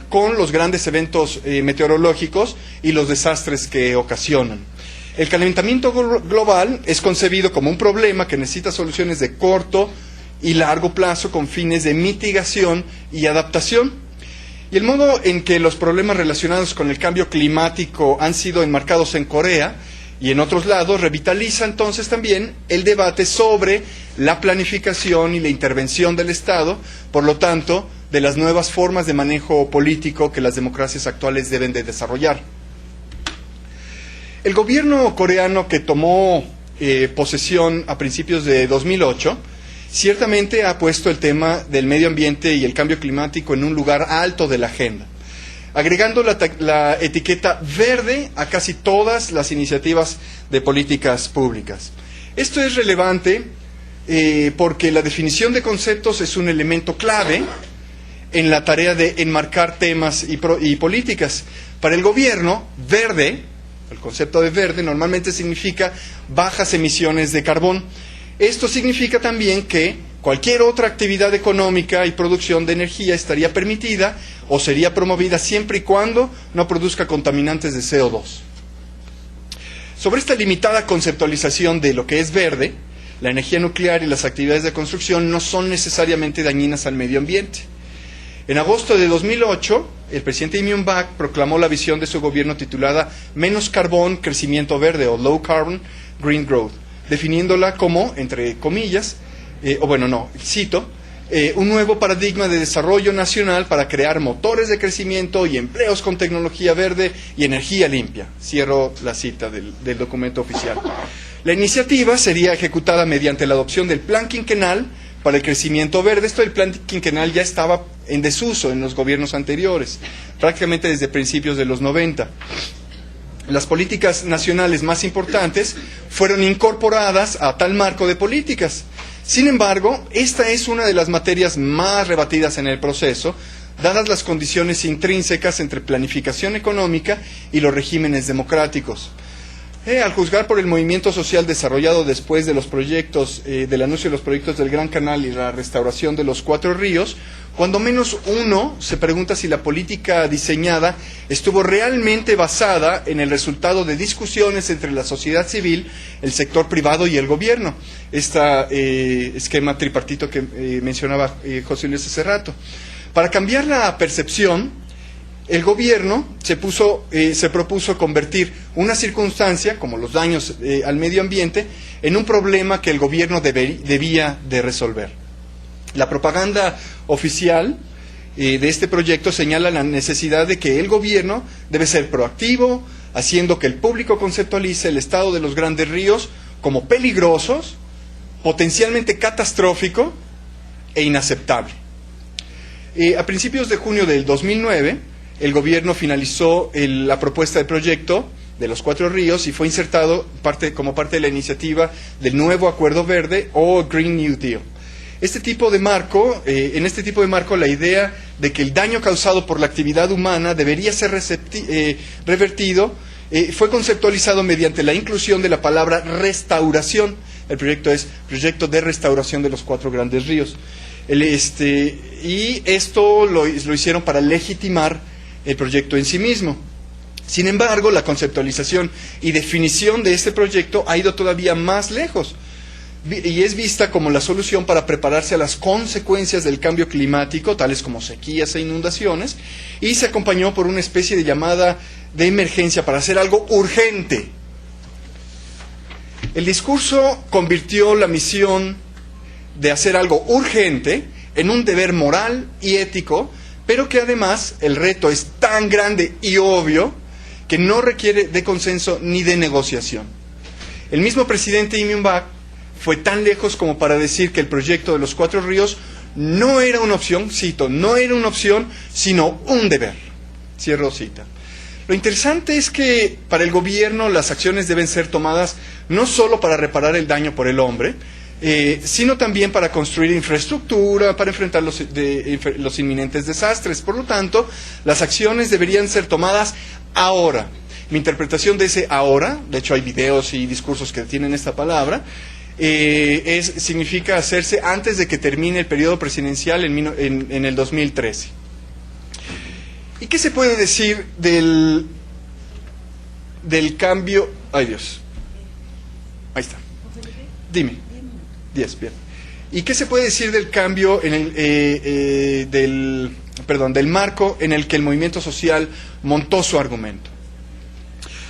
con los grandes eventos meteorológicos y los desastres que ocasionan. El calentamiento global es concebido como un problema que necesita soluciones de corto y largo plazo con fines de mitigación y adaptación. Y el modo en que los problemas relacionados con el cambio climático han sido enmarcados en Corea y en otros lados revitaliza entonces también el debate sobre la planificación y la intervención del Estado, por lo tanto, de las nuevas formas de manejo político que las democracias actuales deben de desarrollar. El gobierno coreano que tomó posesión a principios de 2008 ciertamente ha puesto el tema del medio ambiente y el cambio climático en un lugar alto de la agenda, agregando la etiqueta verde a casi todas las iniciativas de políticas públicas. Esto es relevante porque la definición de conceptos es un elemento clave en la tarea de enmarcar temas y políticas. Para el gobierno, verde, el concepto de verde normalmente significa bajas emisiones de carbón. Esto significa también que cualquier otra actividad económica y producción de energía estaría permitida o sería promovida siempre y cuando no produzca contaminantes de CO2. Sobre esta limitada conceptualización de lo que es verde, la energía nuclear y las actividades de construcción no son necesariamente dañinas al medio ambiente. En agosto de 2008, el presidente Lee Myung-bak proclamó la visión de su gobierno titulada Menos carbón, crecimiento verde o Low Carbon, Green Growth, definiéndola como, entre comillas, cito, un nuevo paradigma de desarrollo nacional para crear motores de crecimiento y empleos con tecnología verde y energía limpia. Cierro la cita del documento oficial. La iniciativa sería ejecutada mediante la adopción del Plan Quinquenal para el crecimiento verde. Esto del Plan Quinquenal ya estaba en desuso en los gobiernos anteriores, prácticamente desde principios de los 90. Las políticas nacionales más importantes fueron incorporadas a tal marco de políticas. Sin embargo, esta es una de las materias más rebatidas en el proceso, dadas las condiciones intrínsecas entre planificación económica y los regímenes democráticos. Al juzgar por el movimiento social desarrollado después de los proyectos, del anuncio de los proyectos del Gran Canal y la restauración de los 4 ríos, cuando menos uno se pregunta si la política diseñada estuvo realmente basada en el resultado de discusiones entre la sociedad civil, el sector privado y el gobierno. Este esquema tripartito que mencionaba José Luis hace rato. Para cambiar la percepción, el gobierno se propuso convertir una circunstancia, como los daños al medio ambiente, en un problema que el gobierno debía de resolver. La propaganda oficial de este proyecto señala la necesidad de que el gobierno debe ser proactivo, haciendo que el público conceptualice el estado de los grandes ríos como peligrosos, potencialmente catastrófico e inaceptable. A principios de junio del 2009, el gobierno finalizó la propuesta de proyecto de los 4 ríos y fue insertado como parte de la iniciativa del nuevo Acuerdo Verde o Green New Deal. En este tipo de marco, la idea de que el daño causado por la actividad humana debería ser revertido fue conceptualizado mediante la inclusión de la palabra restauración. El proyecto es Proyecto de Restauración de los 4 grandes ríos. Y esto lo hicieron para legitimar el proyecto en sí mismo. Sin embargo, la conceptualización y definición de este proyecto ha ido todavía más lejos y es vista como la solución para prepararse a las consecuencias del cambio climático, tales como sequías e inundaciones, y se acompañó por una especie de llamada de emergencia para hacer algo urgente. El discurso convirtió la misión de hacer algo urgente en un deber moral y ético, pero que además el reto es tan grande y obvio que no requiere de consenso ni de negociación. El mismo presidente Lee Myung-bak fue tan lejos como para decir que el proyecto de los 4 ríos no era una opción, cito, no era una opción, sino un deber. Cierro cita. Lo interesante es que para el gobierno las acciones deben ser tomadas no solo para reparar el daño por el hombre, sino también para construir infraestructura, para enfrentar los inminentes desastres. Por lo tanto, las acciones deberían ser tomadas ahora. Mi interpretación de ese ahora, de hecho hay videos y discursos que tienen esta palabra, significa hacerse antes de que termine el periodo presidencial en el 2013. ¿Y qué se puede decir del cambio? Ay, Dios. Ahí está. Dime. 10, bien. ¿Y qué se puede decir del cambio en el, del marco en el que el movimiento social montó su argumento?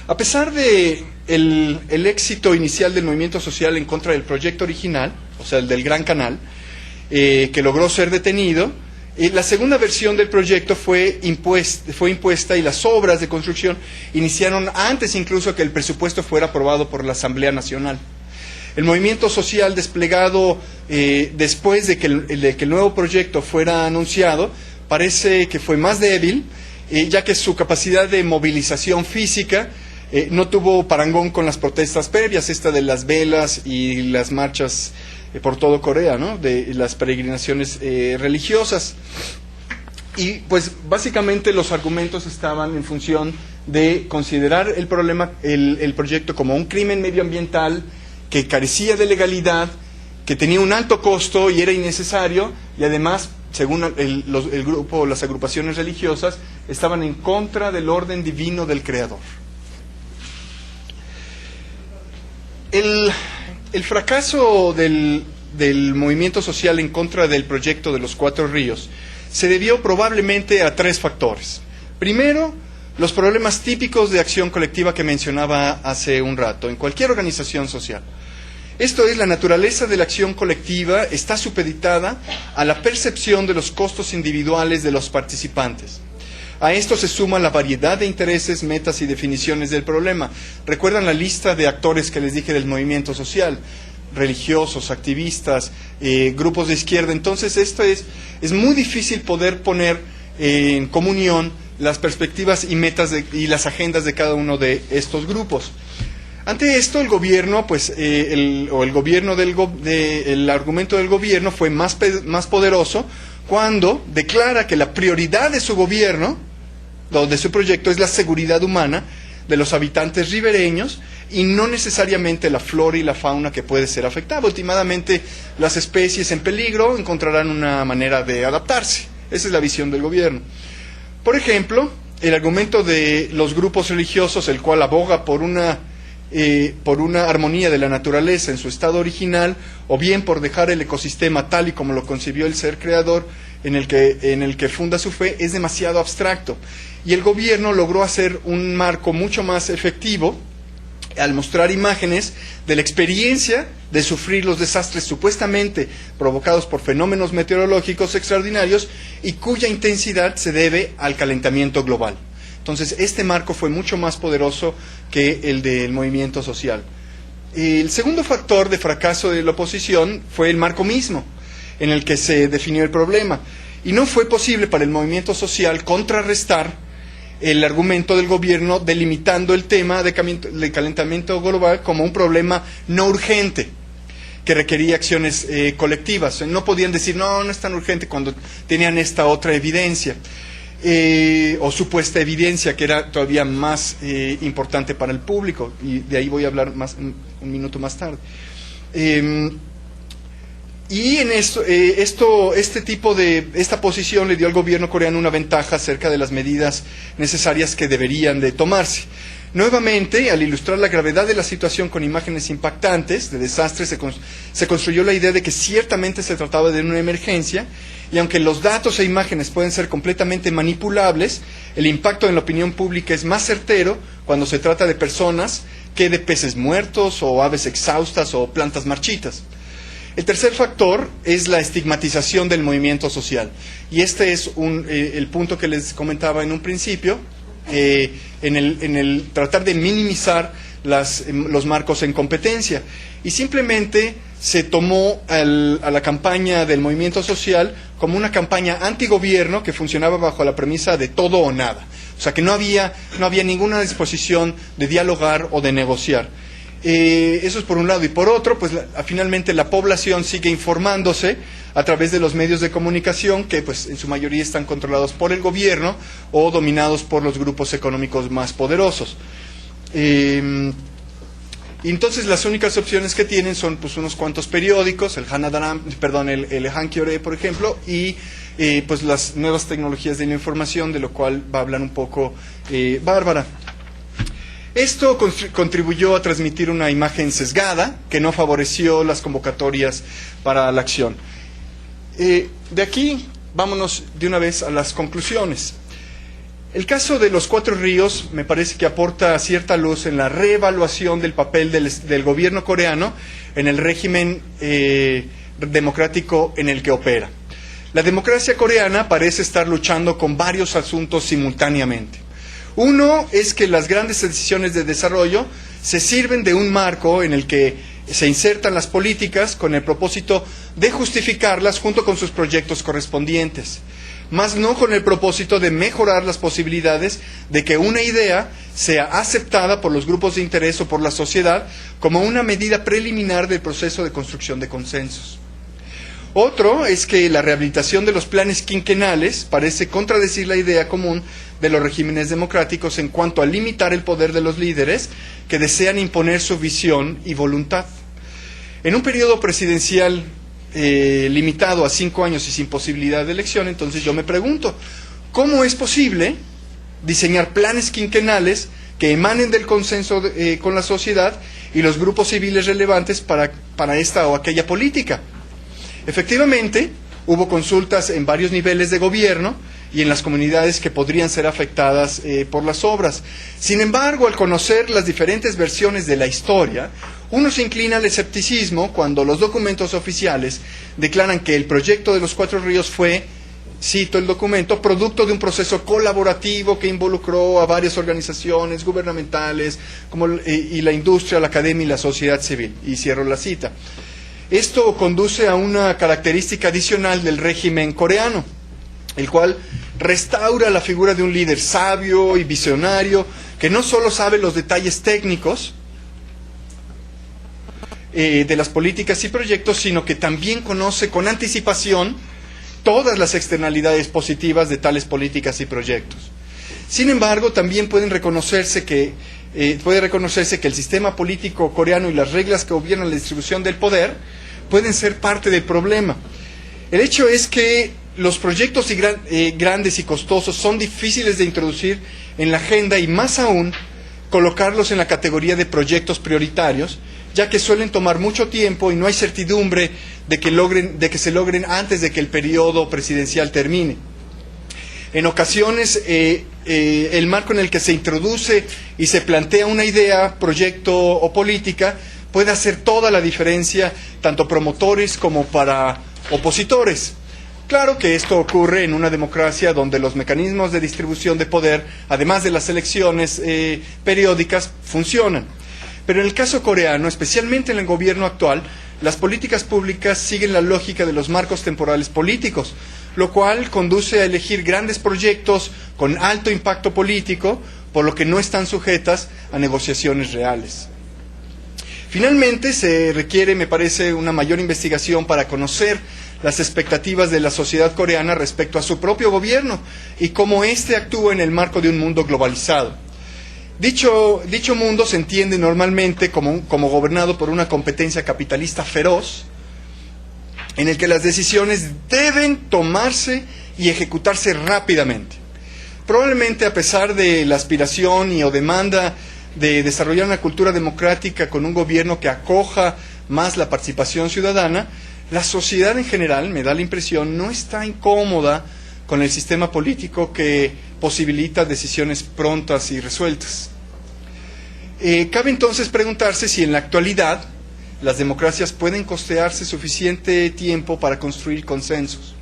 A pesar de el éxito inicial del movimiento social en contra del proyecto original, o sea, el del Gran Canal, que logró ser detenido, la segunda versión del proyecto fue impuesta y las obras de construcción iniciaron antes incluso que el presupuesto fuera aprobado por la Asamblea Nacional. El movimiento social desplegado después de que el nuevo proyecto fuera anunciado parece que fue más débil, ya que su capacidad de movilización física no tuvo parangón con las protestas previas, esta de las velas y las marchas por todo Corea, ¿no?, de las peregrinaciones religiosas. Y pues básicamente los argumentos estaban en función de considerar el proyecto como un crimen medioambiental que carecía de legalidad, que tenía un alto costo y era innecesario, y además, según el grupo, las agrupaciones religiosas, estaban en contra del orden divino del Creador. El fracaso del movimiento social en contra del proyecto de los Cuatro Ríos se debió probablemente a 3 factores. Primero, los problemas típicos de acción colectiva que mencionaba hace un rato, en cualquier organización social. Esto es, la naturaleza de la acción colectiva está supeditada a la percepción de los costos individuales de los participantes. A esto se suma la variedad de intereses, metas y definiciones del problema. ¿Recuerdan la lista de actores que les dije del movimiento social? Religiosos, activistas, grupos de izquierda. Entonces, esto es muy difícil poder poner en comunión las perspectivas y metas y las agendas de cada uno de estos grupos. Ante esto, el gobierno, pues, el argumento del gobierno fue más poderoso cuando declara que la prioridad de su gobierno, de su proyecto, es la seguridad humana de los habitantes ribereños y no necesariamente la flora y la fauna que puede ser afectada. Últimamente, las especies en peligro encontrarán una manera de adaptarse. Esa es la visión del gobierno. Por ejemplo, el argumento de los grupos religiosos, el cual aboga por una armonía de la naturaleza en su estado original, o bien por dejar el ecosistema tal y como lo concibió el ser creador en el que funda su fe, es demasiado abstracto. Y el gobierno logró hacer un marco mucho más efectivo al mostrar imágenes de la experiencia de sufrir los desastres supuestamente provocados por fenómenos meteorológicos extraordinarios y cuya intensidad se debe al calentamiento global. Entonces, este marco fue mucho más poderoso que el del movimiento social. El segundo factor de fracaso de la oposición fue el marco mismo, en el que se definió el problema. Y no fue posible para el movimiento social contrarrestar el argumento del gobierno delimitando el tema de calentamiento global como un problema no urgente, que requería acciones colectivas. No podían decir, no es tan urgente, cuando tenían esta otra evidencia. O supuesta evidencia que era todavía más importante para el público, y de ahí voy a hablar un minuto más tarde. Y en esta posición le dio al gobierno coreano una ventaja acerca de las medidas necesarias que deberían de tomarse. Nuevamente, al ilustrar la gravedad de la situación con imágenes impactantes de desastres, se construyó la idea de que ciertamente se trataba de una emergencia, y aunque los datos e imágenes pueden ser completamente manipulables, el impacto en la opinión pública es más certero cuando se trata de personas que de peces muertos o aves exhaustas o plantas marchitas. El tercer factor es la estigmatización del movimiento social, y este es el punto que les comentaba en un principio, en el tratar de minimizar los marcos en competencia, y simplemente se tomó a la campaña del movimiento social como una campaña antigobierno que funcionaba bajo la premisa de todo o nada, o sea que no había ninguna disposición de dialogar o de negociar. Eso es por un lado, y por otro, pues finalmente la población sigue informándose a través de los medios de comunicación que pues en su mayoría están controlados por el gobierno o dominados por los grupos económicos más poderosos. Y entonces las únicas opciones que tienen son pues unos cuantos periódicos, el Hankyoreh, por ejemplo, y pues las nuevas tecnologías de la información, de lo cual va a hablar un poco Bárbara. Esto contribuyó a transmitir una imagen sesgada que no favoreció las convocatorias para la acción. De aquí, vámonos de una vez a las conclusiones. El caso de los Cuatro Ríos me parece que aporta cierta luz en la reevaluación del papel del gobierno coreano en el régimen democrático en el que opera. La democracia coreana parece estar luchando con varios asuntos simultáneamente. Uno es que las grandes decisiones de desarrollo se sirven de un marco en el que se insertan las políticas con el propósito de justificarlas junto con sus proyectos correspondientes, más no con el propósito de mejorar las posibilidades de que una idea sea aceptada por los grupos de interés o por la sociedad como una medida preliminar del proceso de construcción de consensos. Otro es que la rehabilitación de los planes quinquenales parece contradecir la idea común de los regímenes democráticos en cuanto a limitar el poder de los líderes que desean imponer su visión y voluntad. En un periodo presidencial limitado a 5 años y sin posibilidad de elección, entonces yo me pregunto, ¿cómo es posible diseñar planes quinquenales que emanen del consenso con la sociedad y los grupos civiles relevantes para esta o aquella política? Efectivamente, hubo consultas en varios niveles de gobierno y en las comunidades que podrían ser afectadas por las obras. Sin embargo, al conocer las diferentes versiones de la historia, uno se inclina al escepticismo cuando los documentos oficiales declaran que el proyecto de los Cuatro Ríos fue, cito el documento, producto de un proceso colaborativo que involucró a varias organizaciones gubernamentales y la industria, la academia y la sociedad civil. Y cierro la cita. Esto conduce a una característica adicional del régimen coreano, el cual restaura la figura de un líder sabio y visionario que no solo sabe los detalles técnicos de las políticas y proyectos, sino que también conoce con anticipación todas las externalidades positivas de tales políticas y proyectos. Sin embargo, también puede reconocerse que el sistema político coreano y las reglas que gobiernan la distribución del poder pueden ser parte del problema. El hecho es que los proyectos grandes y costosos son difíciles de introducir en la agenda y más aún colocarlos en la categoría de proyectos prioritarios, ya que suelen tomar mucho tiempo y no hay certidumbre de que se logren antes de que el periodo presidencial termine. En ocasiones, el marco en el que se introduce y se plantea una idea, proyecto o política puede hacer toda la diferencia, tanto promotores como para opositores. Claro que esto ocurre en una democracia donde los mecanismos de distribución de poder, además de las elecciones periódicas, funcionan. Pero en el caso coreano, especialmente en el gobierno actual, las políticas públicas siguen la lógica de los marcos temporales políticos, lo cual conduce a elegir grandes proyectos con alto impacto político, por lo que no están sujetas a negociaciones reales. Finalmente, se requiere, me parece, una mayor investigación para conocer las expectativas de la sociedad coreana respecto a su propio gobierno y cómo éste actúa en el marco de un mundo globalizado. Dicho mundo se entiende normalmente como gobernado por una competencia capitalista feroz, en el que las decisiones deben tomarse y ejecutarse rápidamente. Probablemente, a pesar de la aspiración o demanda de desarrollar una cultura democrática con un gobierno que acoja más la participación ciudadana, la sociedad en general, me da la impresión, no está incómoda con el sistema político que posibilita decisiones prontas y resueltas. Cabe entonces preguntarse si en la actualidad las democracias pueden costearse suficiente tiempo para construir consensos.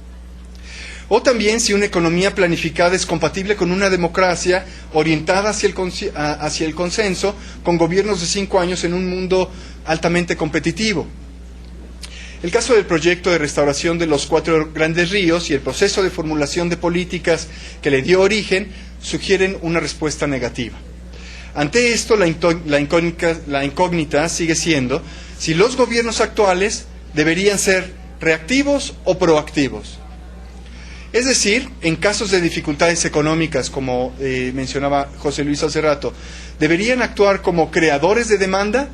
O también si una economía planificada es compatible con una democracia orientada hacia el consenso, con gobiernos de 5 años en un mundo altamente competitivo. El caso del proyecto de restauración de los 4 grandes ríos y el proceso de formulación de políticas que le dio origen sugieren una respuesta negativa. Ante esto, la incógnita sigue siendo si los gobiernos actuales deberían ser reactivos o proactivos. Es decir, en casos de dificultades económicas, como mencionaba José Luis hace rato, ¿deberían actuar como creadores de demanda